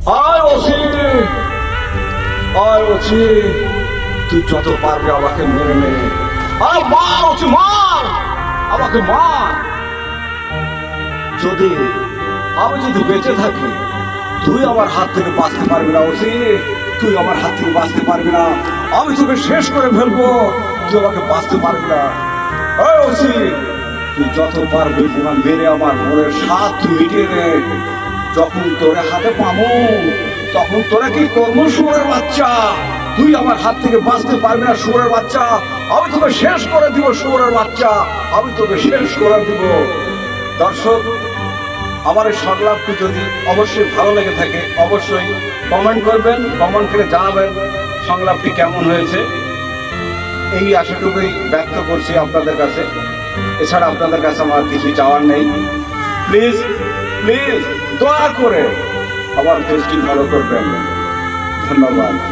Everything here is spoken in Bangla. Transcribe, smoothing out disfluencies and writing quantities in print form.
আয় ওসি, আয় ওসি, তুই যত পারবি আমাকে মেরে নে। আয় মার ওসি, মার আমাকে, মার। যদি আমি যদি বেঁচে থাকি, তুই আমার হাত থেকে বাঁচতে পারবি না ওসি, তুই আমার হাত থেকে বাঁচতে পারবি না। আমি তোকে শেষ করে ফেলবো, তুই আমাকে বাঁচতে পারবি না। এই ওসি, তুই যত পারবি মেরে আমার মনের স্বাদ তুই মিটিয়ে নে। যখন তোরে হাতে পাবো, তখন তোরা কি করবো শুয়োরের বাচ্চা? তুই আমার হাত থেকে বাঁচতে পারবি না শুয়োরের বাচ্চা। আমি তোকে শেষ করে দিব শুয়োরের বাচ্চা, আমি তোকে শেষ করে দিব। দর্শক, আমার এই সংলাপটি যদি অবশ্যই ভালো লেগে থাকে, অবশ্যই কমেন্ট করবেন, কমেন্ট করে জানাবেন সংলাপটি কেমন হয়েছে। এই আশাটুকুই ব্যক্ত করছি আপনাদের কাছে। এছাড়া আপনাদের কাছে আমার কিছু চাওয়ার নেই। প্লিজ প্লিজ দয়া করে আমার পেজটি ফলো করবেন। ধন্যবাদ।